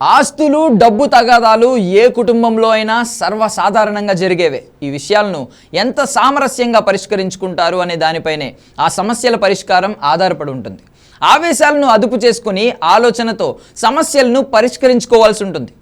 ఆస్తులు డబ్బు తగాదాలు ఏ కుటుంబంలో అయినా సర్వసాధారణంగా జరిగేవే. ఈ విషయాలను ఎంత సామరస్యంగా పరిష్కరించుకుంటారు అనే దానిపైనే ఆ సమస్యల పరిష్కారం ఆధారపడి ఉంటుంది. ఆవేశాలను అదుపు చేసుకుని ఆలోచనతో సమస్యలను పరిష్కరించుకోవాల్సి ఉంటుంది.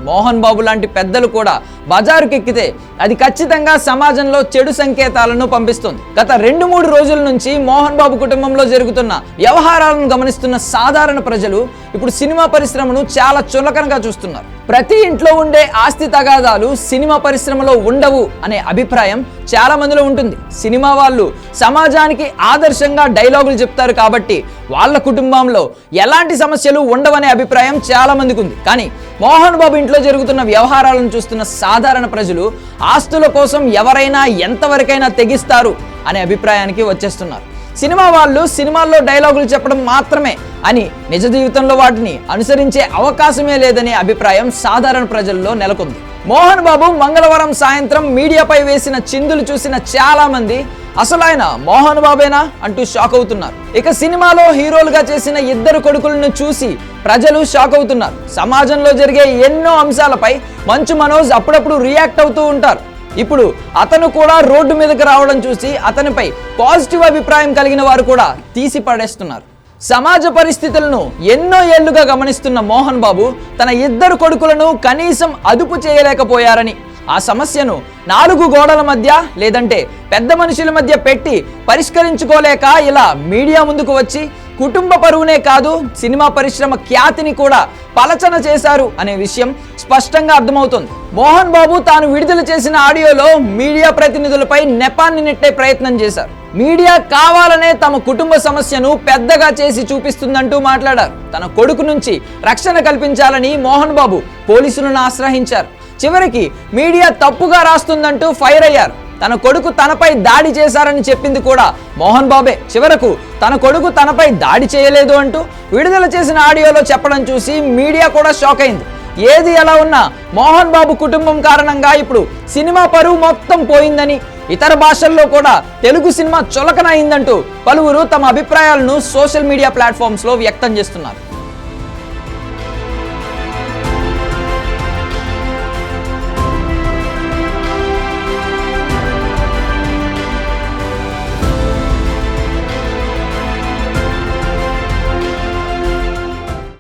మోహన్ బాబు లాంటి పెద్దలు కూడా బజారుకెక్కితే అది ఖచ్చితంగా సమాజంలో చెడు సంకేతాలను పంపిస్తుంది. గత 2-3 రోజుల నుంచి మోహన్ బాబు కుటుంబంలో జరుగుతున్న వ్యవహారాలను గమనిస్తున్న సాధారణ ప్రజలు ఇప్పుడు సినిమా పరిశ్రమను చాలా చులకనగా చూస్తున్నారు. ప్రతి ఇంట్లో ఉండే ఆస్తి తగాదాలు సినిమా పరిశ్రమలో ఉండవు అనే అభిప్రాయం చాలా మందిలో ఉంటుంది. సినిమా వాళ్ళు సమాజానికి ఆదర్శంగా డైలాగులు చెప్తారు కాబట్టి వాళ్ళ కుటుంబంలో ఎలాంటి సమస్యలు ఉండవనే అభిప్రాయం చాలా మందికి ఉంది. కానీ మోహన్ బాబు ఇంట్లో జరుగుతున్న వ్యవహారాలను చూస్తున్న సాధారణ ప్రజలు ఆస్తుల కోసం ఎవరైనా ఎంతవరకైనా తెగిస్తారు అనే అభిప్రాయానికి వచ్చేస్తున్నారు. సినిమా వాళ్ళు సినిమాల్లో డైలాగులు చెప్పడం మాత్రమే అని నిజ జీవితంలో వాటిని అనుసరించే అవకాశమే లేదనే అభిప్రాయం సాధారణ ప్రజల్లో నెలకొంది. మోహన్ బాబు మంగళవారం సాయంత్రం మీడియాపై వేసిన చిందులు చూసిన చాలా మంది అసలు ఆయన మోహన్ బాబేనా అంటూ షాక్ అవుతున్నారు. ఇక సినిమాలో హీరోలుగా చేసిన 2 కొడుకులను చూసి ప్రజలు షాక్ అవుతున్నారు. సమాజంలో జరిగే ఎన్నో అంశాలపై మంచు మనోజ్ అప్పుడప్పుడు రియాక్ట్ అవుతూ ఉంటారు. ఇప్పుడు అతను కూడా రోడ్డు మీదకి రావడం చూసి అతనిపై పాజిటివ్ అభిప్రాయం కలిగిన వారు కూడా తీసి పడేస్తున్నారు. సమాజ పరిస్థితులను ఎన్నో ఏళ్లుగా గమనిస్తున్న మోహన్ బాబు తన 2 కొడుకులను కనీసం అదుపు చేయలేకపోయారని, ఆ సమస్యను 4 గోడల మధ్య లేదంటే పెద్ద మనుషుల మధ్య పెట్టి పరిష్కరించుకోలేక ఇలా మీడియా ముందుకు వచ్చి కుటుంబ పరువునే కాదు సినిమా పరిశ్రమ ఖ్యాతిని కూడా పలచన చేశారు అనే విషయం స్పష్టంగా అర్థమవుతుంది. మోహన్ బాబు తాను విడుదల చేసిన ఆడియోలో మీడియా ప్రతినిధులపై నెపాన్ని నెట్టే ప్రయత్నం చేశారు. మీడియా కావాలనే తమ కుటుంబ సమస్యను పెద్దగా చేసి చూపిస్తుందంటూ మాట్లాడారు. తన కొడుకు నుంచి రక్షణ కల్పించాలని మోహన్ బాబు పోలీసులను ఆశ్రయించారు. చివరికి మీడియా తప్పుగా రాస్తుందంటూ ఫైర్ అయ్యారు. తన కొడుకు తనపై దాడి చేశారని చెప్పింది కూడా మోహన్ బాబే. చివరకు తన కొడుకు తనపై దాడి చేయలేదు అంటూ విడుదల చేసిన ఆడియోలో చెప్పడం చూసి మీడియా కూడా షాక్ అయింది. ఏది ఎలా ఉన్నా మోహన్ బాబు కుటుంబం కారణంగా ఇప్పుడు సినిమా పరువు మొత్తం పోయిందని, ఇతర భాషల్లో కూడా తెలుగు సినిమా చులకన అయిందంటూ పలువురు తమ అభిప్రాయాలను సోషల్ మీడియా ప్లాట్ఫామ్స్లో వ్యక్తం చేస్తున్నారు.